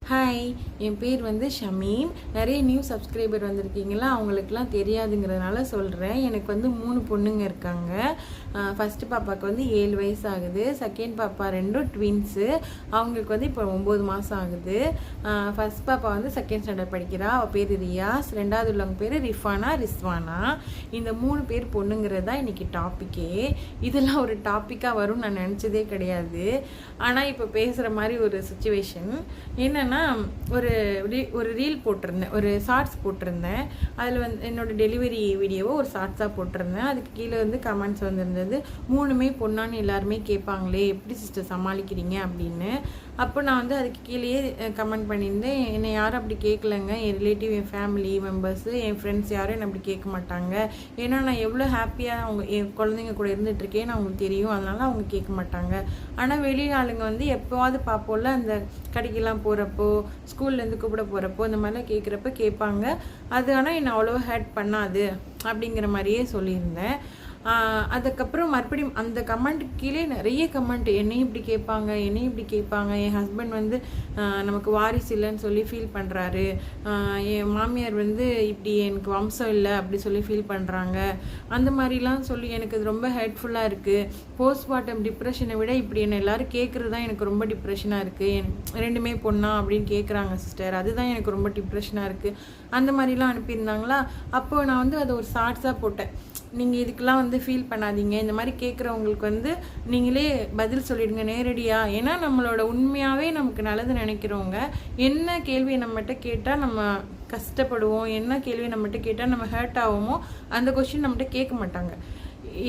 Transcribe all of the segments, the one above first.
Hi, என் பேர் வந்து ஷமீம். நிறைய நியூ சப்ஸ்கிரைபர் வந்திருக்கீங்களா, அவங்களுக்குலாம் தெரியாதுங்கிறதுனால சொல்கிறேன். எனக்கு வந்து 3 பொண்ணுங்க இருக்காங்க. ஃபஸ்ட்டு பாப்பாவுக்கு வந்து 7 வயசு ஆகுது. செகண்ட் பாப்பா 2 ட்வின்ஸு, அவங்களுக்கு வந்து இப்போ 9 மாதம் ஆகுது. ஃபஸ்ட் பாப்பா வந்து செகண்ட் ஸ்டாண்டர்ட் படிக்கிறா. அவள் பேர் ரியாஸ். ரெண்டாவது உள்ளவங்க பேர் ரிஸ்வானா. இந்த 3 பேர் பொண்ணுங்கிறது தான் இன்றைக்கி டாப்பிக்கே. இதெல்லாம் ஒரு டாப்பிக்காக வரும்னு நான் நினச்சதே கிடையாது. ஆனால் இப்போ பேசுகிற மாதிரி ஒரு சுச்சுவேஷன் என்னென்னா, ஒரு ரீல் போட்டிருந்தேன், ஒரு ஷார்ட்ஸ் போட்டிருந்தேன். அதில் வந்து என்னோடய டெலிவரி வீடியோவை ஒரு ஷார்ட்ஸாக போட்டிருந்தேன். அதுக்கு கீழே வந்து கமெண்ட்ஸ் வந்திருந்தது, 3மே பொண்ணான்னு எல்லாருமே கேட்பாங்களே, எப்படி சிஸ்டர் சமாளிக்கிறீங்க அப்படின்னு. அப்போ நான் வந்து அதுக்கு கீழேயே கமெண்ட் பண்ணியிருந்தேன், என்னை யாரும் அப்படி கேட்கலங்க. என் ரிலேட்டிவ், என் ஃபேமிலி மெம்பர்ஸு, என் ஃப்ரெண்ட்ஸ் யாரும் என்னை அப்படி கேட்க மாட்டாங்க. ஏன்னா நான் எவ்வளோ ஹாப்பியாக அவங்க என் குழந்தைங்க கூட இருந்துகிட்ருக்கேன்னு அவங்களுக்கு தெரியும், அதனால் அவங்க கேட்க மாட்டாங்க. ஆனால் வெளி ஆளுங்க வந்து எப்போவாது பார்ப்போம்ல, அந்த கடைக்கெல்லாம் போகிறப்போ, ஸ்கூல்லேருந்து கூப்பிட போகிறப்போ, இந்த மாதிரிலாம் கேட்குறப்ப கேட்பாங்க. அது ஆனால் என்னை அவ்வளோ ஹேட் பண்ணாது அப்படிங்கிற மாதிரியே சொல்லியிருந்தேன். அதுக்கப்புறம் மறுபடியும் அந்த கமெண்ட்டுக்கு கீழே நிறைய கமெண்ட், என்னையும் இப்படி கேட்பாங்க, என்னையும் இப்படி கேட்பாங்க. என் ஹஸ்பண்ட் வந்து நமக்கு வாரிசு இல்லைன்னு சொல்லி ஃபீல் பண்ணுறாரு. என் மாமியார் வந்து இப்படி எனக்கு வம்சம் இல்லை அப்படி சொல்லி ஃபீல் பண்ணுறாங்க. அந்த மாதிரிலாம் சொல்லி எனக்கு அது ரொம்ப ஹெல்ப்ஃபுல்லாக இருக்குது. போஸ்ட்மார்ட்டம் டிப்ரெஷனை விட இப்படி என்னை எல்லோரும் கேட்குறது தான் எனக்கு ரொம்ப டிப்ரெஷனாக இருக்குது. 2மே பொண்ணா அப்படின்னு கேட்குறாங்க சிஸ்டர், அதுதான் எனக்கு ரொம்ப டிப்ரெஷனாக இருக்குது. அந்த மாதிரிலாம் அனுப்பியிருந்தாங்களா. அப்போது நான் வந்து அதை ஒரு ஷார்ட்ஸாக போட்டேன். நீங்கள் இதுக்கெல்லாம் வந்து ஃபீல் பண்ணாதீங்க, இந்த மாதிரி கேட்குறவங்களுக்கு வந்து நீங்களே பதில் சொல்லிடுங்க நேரடியாக. ஏன்னா நம்மளோட உண்மையாகவே நமக்கு நல்லது நினைக்கிறவங்க என்ன கேள்வியை நம்மகிட்ட கேட்டால் நம்ம கஷ்டப்படுவோம், என்ன கேள்வி நம்மகிட்ட கேட்டால் நம்ம ஹர்ட் ஆகுமோ அந்த கொஸ்டின் நம்மகிட்ட கேட்க மாட்டாங்க.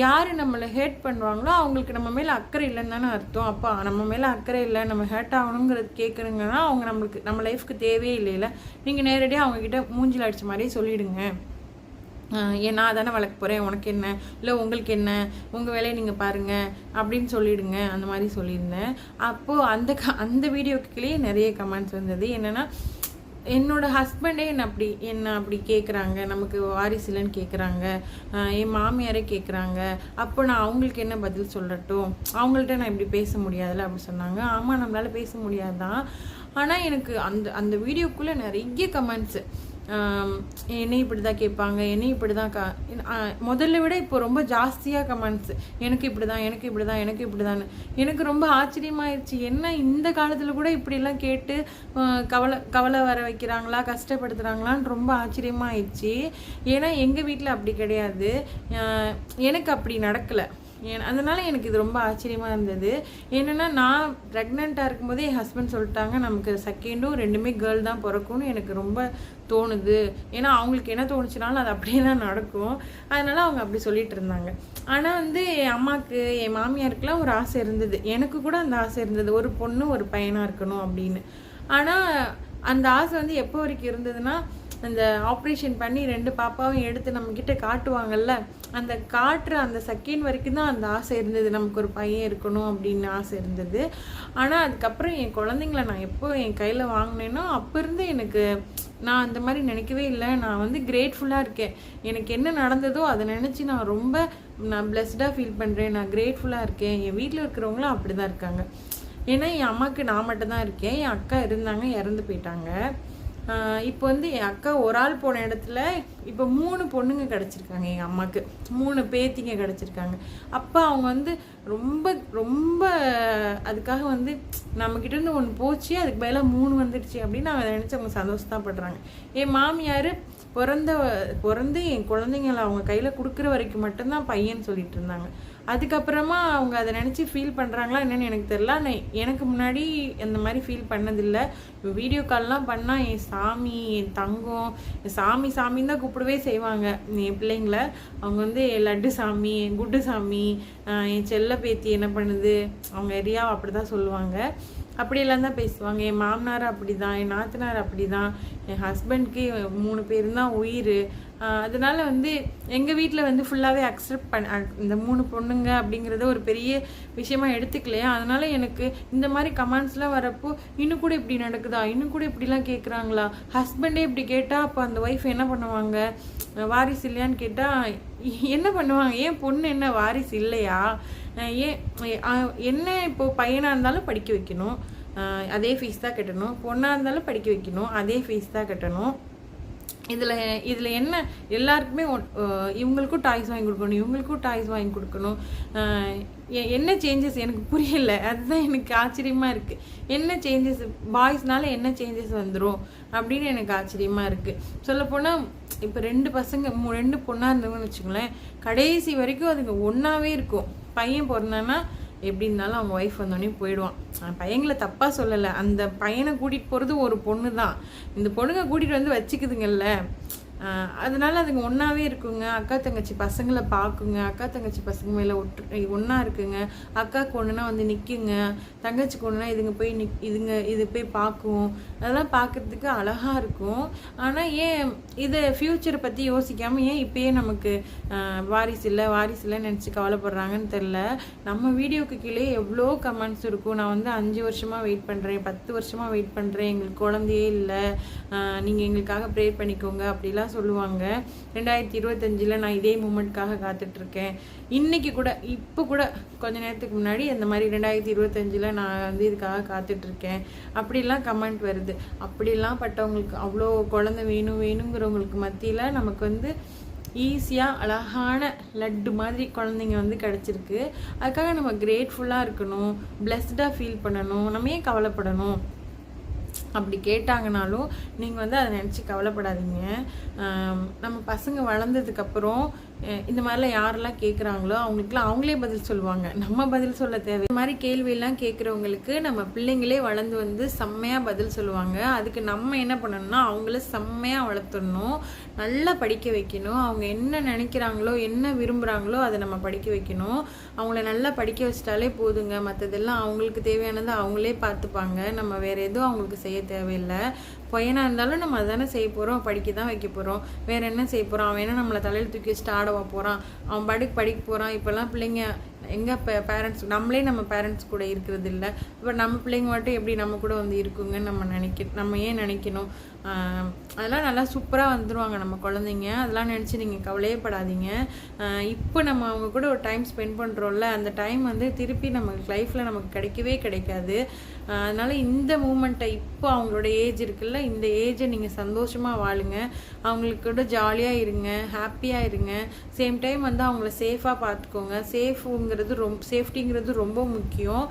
யார் நம்மளை ஹேட் பண்ணுவாங்களோ அவங்களுக்கு நம்ம மேலே அக்கறை இல்லைன்னு தானே அர்த்தம். அப்போ நம்ம மேலே அக்கறை இல்லை, நம்ம ஹேட் ஆகணுங்கிறது கேட்குறங்கன்னா அவங்க நம்ம லைஃப்க்கு தேவையே இல்லைல்ல. நீங்கள் நேரடியாக அவங்கக்கிட்ட மூஞ்சில் அடித்த மாதிரியே சொல்லிவிடுங்க. நான் தானே வளர்க்க போகிறேன், உனக்கு என்ன, இல்லை உங்களுக்கு என்ன, உங்கள் வேலையை நீங்கள் பாருங்கள் அப்படின்னு சொல்லிவிடுங்க. அந்த மாதிரி சொல்லியிருந்தேன். அப்போது அந்த வீடியோக்குள்ளேயே நிறைய கமெண்ட்ஸ் வந்தது. என்னென்னா, என்னோடய ஹஸ்பண்டே என்ன அப்படி கேட்குறாங்க, நமக்கு வாரிசு இல்லைன்னு கேட்குறாங்க, என் மாமியாரே கேட்குறாங்க, அப்போ நான் அவங்களுக்கு என்ன பதில் சொல்லட்டும், அவங்கள்ட்ட நான் இப்படி பேச முடியாதுல்ல அப்படி சொன்னாங்க. ஆமாம், நம்மளால் பேச முடியாதுதான். ஆனால் எனக்கு அந்த வீடியோக்குள்ளே நிறைய கமெண்ட்ஸு, என்னை இப்படி தான் கேட்பாங்க, என்னை இப்படி தான் முதல்ல விட இப்போ ரொம்ப ஜாஸ்தியாக கமெண்ட்ஸு, எனக்கு இப்படி தான், எனக்கு இப்படி தான், எனக்கு இப்படி தான். எனக்கு ரொம்ப ஆச்சரியமாயிடுச்சு. என்ன இந்த காலத்தில் கூட இப்படிலாம் கேட்டு கவலை வர வைக்கிறாங்களா, கஷ்டப்படுத்துகிறாங்களான்னு ரொம்ப ஆச்சரியமாயிடுச்சு. ஏன்னா எங்கள் வீட்டில் அப்படி கிடையாது, எனக்கு அப்படி நடக்கலை. அதனால் எனக்கு இது ரொம்ப ஆச்சரியமாக இருந்தது. என்னென்னா, நான் ப்ரெக்னெண்ட்டாக இருக்கும்போதே என் ஹஸ்பண்ட் சொல்லிட்டாங்க, நமக்கு செகண்டும் 2மே கேர்ள் தான் பிறக்கும்னு எனக்கு ரொம்ப தோணுது. ஏன்னா அவங்களுக்கு என்ன தோணுச்சுனாலும் அது அப்படியே தான் நடக்கும். அதனால் அவங்க அப்படி சொல்லிட்டு இருந்தாங்க. ஆனால் வந்து என் அம்மாவுக்கு, என் மாமியாருக்கெலாம் ஒரு ஆசை இருந்தது, எனக்கு கூட அந்த ஆசை இருந்தது, ஒரு பொண்ணு ஒரு பையனாக இருக்கணும் அப்படின்னு. ஆனால் அந்த ஆசை வந்து எப்போ வரைக்கும் இருந்ததுன்னா, அந்த ஆப்ரேஷன் பண்ணி 2 பாப்பாவும் எடுத்து நம்மக்கிட்ட காட்டுவாங்கல்ல, அந்த காட்டுற அந்த செகண்ட் வரைக்கும் தான் அந்த ஆசை இருந்தது, நமக்கு ஒரு பையன் இருக்கணும் அப்படின்னு ஆசை இருந்தது. ஆனால் அதுக்கப்புறம் என் குழந்தைங்கள நான் எப்போ என் கையில் வாங்கினேனோ அப்போ இருந்து எனக்கு நான் அந்த மாதிரி நினைக்கவே இல்லை. நான் வந்து கிரேட்ஃபுல்லாக இருக்கேன். எனக்கு என்ன நடந்ததோ அதை நினச்சி நான் பிளெஸ்டாக ஃபீல் பண்ணுறேன். நான் கிரேட்ஃபுல்லாக இருக்கேன். என் வீட்டில் இருக்கிறவங்களும் அப்படி தான் இருக்காங்க. ஏன்னா என் அம்மாவுக்கு நான் மட்டும்தான் இருக்கேன். என் அக்கா இருந்தாங்க, இறந்து போயிட்டாங்க. இப்போ வந்து என் அக்கா ஒரு ஆள் போன இடத்துல இப்போ 3 பொண்ணுங்க கிடச்சிருக்காங்க. எங்கள் அம்மாவுக்கு 3 பேத்திங்க கிடச்சிருக்காங்க. அப்போ அவங்க வந்து ரொம்ப ரொம்ப அதுக்காக வந்து நம்மக்கிட்டேருந்து ஒன்று போச்சு, அதுக்கு பதிலாக 3 வந்துடுச்சு அப்படின்னு அவங்க நினச்சி அவங்க சந்தோஷப்படுறாங்க. என் மாமியார் பிறந்து என் குழந்தைங்கள அவங்க கையில் கொடுக்குற வரைக்கும் மட்டும்தான் பையன் சொல்லிட்டு இருந்தாங்க. அதுக்கப்புறமா அவங்க அதை நினச்சி ஃபீல் பண்ணுறாங்களா என்னென்னு எனக்கு தெரில. எனக்கு முன்னாடி அந்த மாதிரி ஃபீல் பண்ணதில்லை. இப்போ வீடியோ கால்லாம் பண்ணால் என் சாமி, என் தங்கம், சாமின்னு தான் கூப்பிடவே செய்வாங்க என் பிள்ளைங்கள. அவங்க வந்து லட்டு சாமி, என் குட்டு சாமி, என் செல்ல பேத்தி என்ன பண்ணுது, அவங்க ரியா அப்படி தான் சொல்லுவாங்க. அப்படியெல்லாம் தான் பேசுவாங்க. என் மாமனார் அப்படி தான், என் நாத்தனார் அப்படி தான், என் ஹஸ்பண்ட்க்கு 3 பேர் தான் உயிர். அதனால் வந்து எங்கள் வீட்டில் வந்து ஃபுல்லாகவே அக்செப்ட் இந்த 3 பொண்ணுங்க அப்படிங்கிறத ஒரு பெரிய விஷயமா எடுத்துக்கலையா. அதனால் எனக்கு இந்த மாதிரி கமெண்ட்ஸ்லாம் வரப்போ, இன்னும் கூட இப்படி நடக்குதா, இன்னும் கூட இப்படிலாம் கேட்குறாங்களா, ஹஸ்பண்டே இப்படி கேட்டால் அப்போ அந்த ஒய்ஃப் என்ன பண்ணுவாங்க, வாரிசு இல்லையான்னு கேட்டால் என்ன பண்ணுவாங்க, ஏன் பொண்ணு என்ன வாரிசு இல்லையா, ஏன் என்ன இப்போது பையனாக இருந்தாலும் படிக்க வைக்கணும், அதே ஃபீஸ் தான் கட்டணும். பொண்ணாக இருந்தாலும் படிக்க வைக்கணும், அதே ஃபீஸ் தான் கட்டணும். இதில் என்ன எல்லாருக்குமே இவங்களுக்கும் டாய்ஸ் வாங்கி கொடுக்கணும், இவங்களுக்கும் டாய்ஸ் வாங்கி கொடுக்கணும். என்ன சேஞ்சஸ் எனக்கு புரியல, அதுதான் எனக்கு ஆச்சரியமாக இருக்குது. என்ன சேஞ்சஸ் பாய்ஸ்னால என்ன சேஞ்சஸ் வந்துடும் அப்படின்னு எனக்கு ஆச்சரியமாக இருக்குது. சொல்லப்போனால் இப்போ 2 பசங்க 2 பொண்ணாக இருந்தவங்கன்னு வச்சுக்கோங்களேன், கடைசி வரைக்கும் அதுங்க ஒன்றாவே இருக்கும். பையன் பிறந்தான்னா எப்படி இருந்தாலும் அவங்க ஒய்ஃப் வந்தோடனே போயிடுவான். பையங்களை தப்பாக சொல்லலை, அந்த பையனை கூட்டிகிட்டு போகிறது ஒரு பொண்ணு தான். இந்த பொண்ணுங்க கூட்டிகிட்டு வந்து வச்சுக்குதுங்கல்ல, அதனால அதுங்க ஒன்றாவே இருக்குங்க. அக்கா தங்கச்சி பசங்களை பார்க்குங்க, அக்கா தங்கச்சி பசங்க மேலே ஒன்றா இருக்குங்க. அக்காவுக்கு ஒன்றுனா வந்து நிற்குங்க, தங்கச்சிக்கு ஒன்றுனா இது போய் பார்க்கும். அதெல்லாம் பார்க்குறதுக்கு அழகாக இருக்கும். ஆனால் ஏன் இதை ஃப்யூச்சரை பற்றி யோசிக்காமல் ஏன் இப்போயே நமக்கு வாரிசு இல்லைன்னு நினச்சி கவலைப்படுறாங்கன்னு தெரில. நம்ம வீடியோக்கு கீழே எவ்வளோ கமெண்ட்ஸ் இருக்கும். நான் வந்து 5 வருஷமாக வெயிட் பண்ணுறேன், 10 வருஷமாக வெயிட் பண்ணுறேன், எங்களுக்கு குழந்தையே இல்லை, நீங்கள் எங்களுக்காக ப்ரே பண்ணிக்கோங்க அப்படிலாம் சொல்லுவாங்க. 2025 நான் இதே மூமெண்ட்காக காத்துட்ருக்கேன். இன்றைக்கி கூட இப்போ கூட கொஞ்ச நேரத்துக்கு முன்னாடி அந்த மாதிரி 2025 நான் வந்து இதுக்காக காத்துட்ருக்கேன் அப்படிலாம் கமெண்ட் வருது. அப்படிலாம் பட்டவங்களுக்கு அவ்வளோ குழந்தை வேணுங்கிறவங்களுக்கு மத்தியில் நமக்கு வந்து ஈஸியாக அழகான லட்டு மாதிரி குழந்தைங்க வந்து கிடச்சிருக்கு. அதுக்காக நம்ம கிரேட்ஃபுல்லாக இருக்கணும், பிளெஸ்டாக ஃபீல் பண்ணணும். நம்ம ஏன் கவலைப்படணும்? அப்படி கேட்டாங்கனாலும் நீங்கள் வந்து அதை நினச்சி கவலைப்படாதீங்க. நம்ம பசங்க வளர்ந்ததுக்கப்புறம் இந்த மாதிரிலாம் யாரெல்லாம் கேட்குறாங்களோ அவங்களுக்குலாம் அவங்களே பதில் சொல்லுவாங்க, நம்ம பதில் சொல்ல தேவை. இந்த மாதிரி கேள்வியெல்லாம் கேட்குறவங்களுக்கு நம்ம பிள்ளைங்களே வளர்ந்து வந்து செம்மையாக பதில் சொல்லுவாங்க. அதுக்கு நம்ம என்ன பண்ணணும்னா அவங்கள செம்மையாக வளர்த்துடணும், நல்லா படிக்க வைக்கணும். அவங்க என்ன நினைக்கிறாங்களோ என்ன விரும்புகிறாங்களோ அதை நம்ம படிக்க வைக்கணும். அவங்கள நல்லா படிக்க வச்சிட்டாலே போதுங்க. மற்றதெல்லாம் அவங்களுக்கு தேவையானதை அவங்களே பார்த்துப்பாங்க. நம்ம வேறு எதுவும் அவங்களுக்கு செய்ய தேவையில்லை. பையனாக இருந்தாலும் நம்ம அதானே செய்ய போகிறோம், படிக்க தான் வைக்க போகிறோம். வேறு என்ன செய்ய போகிறோம்? அவன் என்ன நம்மளை தலையில் தூக்கி வச்சுட்டு ஆடவா போகிறான்? அவன் படிக்க போகிறான். இப்போல்லாம் பிள்ளைங்க எங்கே பேரண்ட்ஸ் நம்மளே நம்ம பேரண்ட்ஸ் கூட இருக்கிறது இல்லை. இப்போ நம்ம பிள்ளைங்க மட்டும் எப்படி நம்ம கூட வந்து இருக்குங்கன்னு நம்ம ஏன் நினைக்கணும்? அதெல்லாம் நல்லா சூப்பராக வந்துடுவாங்க நம்ம குழந்தைங்க. அதெல்லாம் நினச்சி நீங்கள் கவலையே படாதீங்க. இப்போ நம்ம அவங்க கூட ஒரு டைம் ஸ்பெண்ட் பண்ணுறோம்ல, அந்த டைம் வந்து திருப்பி நமக்கு லைஃப்பில் நமக்கு கிடைக்கவே கிடைக்காது. அதனால் இந்த மூமெண்ட்டை இப்போ அவங்களோட ஏஜ் இருக்குல்ல, இந்த ஏஜை நீங்கள் சந்தோஷமாக வாழுங்க. அவங்களுக்கு கூட ஜாலியாக இருங்க, ஹாப்பியாக இருங்க. சேம் டைம் வந்து அவங்கள சேஃபாக பார்த்துக்கோங்க. சேஃப்டிங்கிறது ரொம்ப முக்கியம்.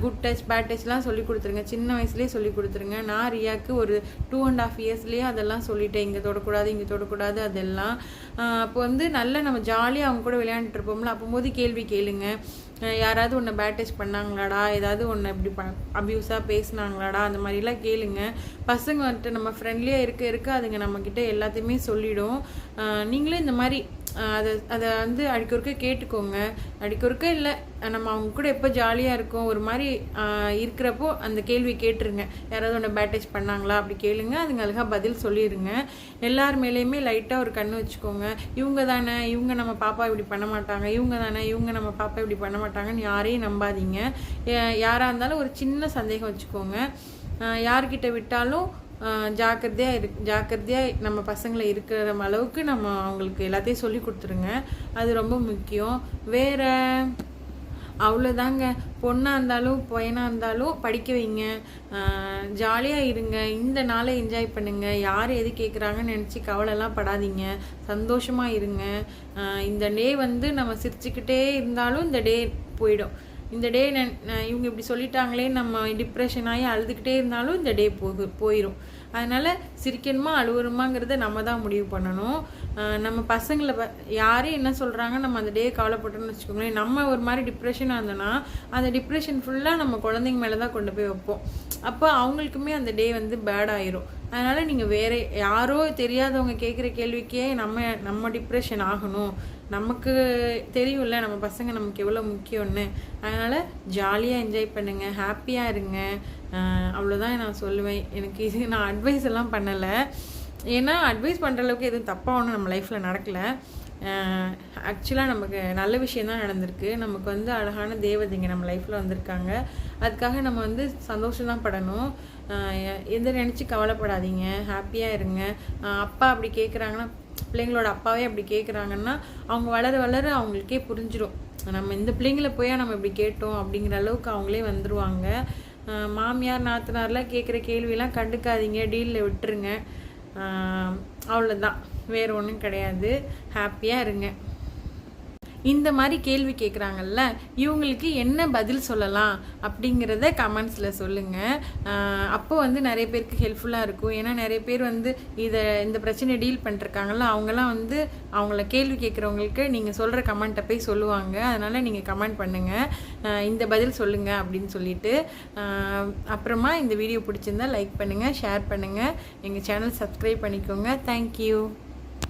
குட் டச் பேட் டச்லாம் சொல்லி கொடுத்துருங்க, சின்ன வயசுலேயே சொல்லி கொடுத்துருங்க. நான் ரியாவுக்கு ஒரு 2.5 இயர்ஸ்லேயே அதெல்லாம் சொல்லிட்டேன், இங்கே தொடக்கூடாது அதெல்லாம். அப்போ வந்து நல்ல நம்ம ஜாலியாக அவங்க கூட விளையாண்டுட்டு இருப்போம்ல, அப்போது கேள்வி கேளுங்க. யாராவது ஒன்று பேட் டச் பண்ணாங்களாடா, ஏதாவது ஒன்று இப்படி அப்யூஸாக பேசினாங்களாடா, அந்த மாதிரிலாம் கேளுங்க. பசங்க வந்துட்டு நம்ம ஃப்ரெண்ட்லியாக இருக்க அதுங்க நம்மக்கிட்ட எல்லாத்தையுமே சொல்லிடும். நீங்களும் இந்த மாதிரி அதை வந்து அடிக்கொருக்க கேட்டுக்கோங்க. அடிக்கொருக்க இல்லை, நம்ம அவங்க கூட எப்போ ஜாலியாக இருக்கும் ஒரு மாதிரி இருக்கிறப்போ அந்த கேள்வி கேட்டுருங்க. யாராவது ஒன்று பேட் டச் பண்ணாங்களா அப்படி கேளுங்க, அதுங்க அழகாக பதில் சொல்லிடுங்க. எல்லார் மேலேயுமே லைட்டாக ஒரு கண்ணு வச்சுக்கோங்க. இவங்க நம்ம பாப்பா இப்படி பண்ண மாட்டாங்க, இவங்க நம்ம பாப்பா இப்படி பண்ண மாட்டாங்கன்னு யாரையும் நம்பாதீங்க. யாராக இருந்தாலும் ஒரு சின்ன சந்தேகம் வச்சுக்கோங்க. யார்கிட்ட விட்டாலும் ஜாக்கிரதையாக நம்ம பசங்களை இருக்கிற அளவுக்கு நம்ம அவங்களுக்கு எல்லாத்தையும் சொல்லி கொடுத்துருங்க. அது ரொம்ப முக்கியம். வேறு அவ்வளோதாங்க. பொண்ணாக இருந்தாலும் பையனாக இருந்தாலும் படிக்க வைங்க, ஜாலியாக இருங்க, இந்த நாளை என்ஜாய் பண்ணுங்கள். யார் எது கேட்குறாங்கன்னு நினச்சி கவலைலாம் படாதீங்க, சந்தோஷமாக இருங்க. இந்த டே வந்து நம்ம சிரிச்சுக்கிட்டே இருந்தாலும் இந்த டே போயிடும். இந்த டே இவங்க இப்படி சொல்லிட்டாங்களே நம்ம டிப்ரெஷன் ஆகி அழுதுகிட்டே இருந்தாலும் இந்த டே போயிடும். அதனால் சிரிக்கணுமா அழுவணுமாங்கிறத நம்ம தான் முடிவு பண்ணணும். நம்ம பசங்களை யாரும் என்ன சொல்கிறாங்க நம்ம அந்த டே கவலைப்பட்டோன்னு வச்சுக்கோங்களேன், நம்ம ஒரு மாதிரி டிப்ரெஷனாக இருந்தோன்னா அந்த டிப்ரெஷன் ஃபுல்லாக நம்ம குழந்தைங்க மேலே தான் கொண்டு போய் வைப்போம். அப்போ அவங்களுக்குமே அந்த டே வந்து பேட் ஆயிரும். அதனால் நீங்கள் வேறு யாரோ தெரியாதவங்க கேட்குற கேள்விக்கே நம்ம டிப்ரெஷன் ஆகணும். நமக்கு தெரியும்ல நம்ம பசங்க நமக்கு எவ்வளோ முக்கியம்னு. அதனால் ஜாலியாக என்ஜாய் பண்ணுங்கள், ஹாப்பியாக இருங்க. அவ்வளோதான் நான் சொல்லுவேன். எனக்கு இது நான் அட்வைஸ் எல்லாம் பண்ணலை, ஏன்னா அட்வைஸ் பண்ணுற அளவுக்கு எதுவும் தப்பாக ஒன்றும் நம்ம லைஃப்பில் நடக்கலை. ஆக்சுவலாக நமக்கு நல்ல விஷயந்தான் நடந்திருக்கு. நமக்கு வந்து அழகான தேவதைங்க நம்ம லைஃப்பில் வந்திருக்காங்க. அதுக்காக நம்ம வந்து சந்தோஷம்தான் படணும். எந்த நினச்சி கவலைப்படாதீங்க, ஹாப்பியாக இருங்க. அப்பா அப்படி கேட்குறாங்கன்னா, பிள்ளைங்களோட அப்பாவே அப்படி கேட்குறாங்கன்னா அவங்க வளர அவங்களுக்கே புரிஞ்சிடும், நம்ம இந்த பிள்ளைங்களை போய் நம்ம இப்படி கேட்டோம் அப்படிங்கிற அளவுக்கு அவங்களே வந்துடுவாங்க. மாமியார் நாத்தனார்லாம் கேட்குற கேள்வியெல்லாம் கண்டுக்காதீங்க, டீலில் விட்டுருங்க. அவ்வளோதான், வேறு ஒன்றும் கிடையாது. ஹாப்பியாக இருங்க. இந்த மாதிரி கேள்வி கேட்குறாங்கல்ல, இவங்களுக்கு என்ன பதில் சொல்லலாம் அப்படிங்கிறத கமெண்ட்ஸில் சொல்லுங்கள். அப்போ வந்து நிறைய பேருக்கு ஹெல்ப்ஃபுல்லாக இருக்கும். ஏன்னா நிறைய பேர் வந்து இந்த பிரச்சனையை டீல் பண்ணிருக்காங்கல்ல, அவங்களாம் வந்து அவங்கள கேள்வி கேட்குறவங்களுக்கு நீங்கள் சொல்கிற கமெண்ட்டை போய் சொல்லுவாங்க. அதனால் நீங்கள் கமெண்ட் பண்ணுங்கள், இந்த பதில் சொல்லுங்கள் அப்படின்னு சொல்லிட்டு. அப்புறமா இந்த வீடியோ பிடிச்சிருந்தா லைக் பண்ணுங்கள், ஷேர் பண்ணுங்கள், எங்கள் சேனல் சப்ஸ்கிரைப் பண்ணிக்கோங்க. தேங்க்யூ.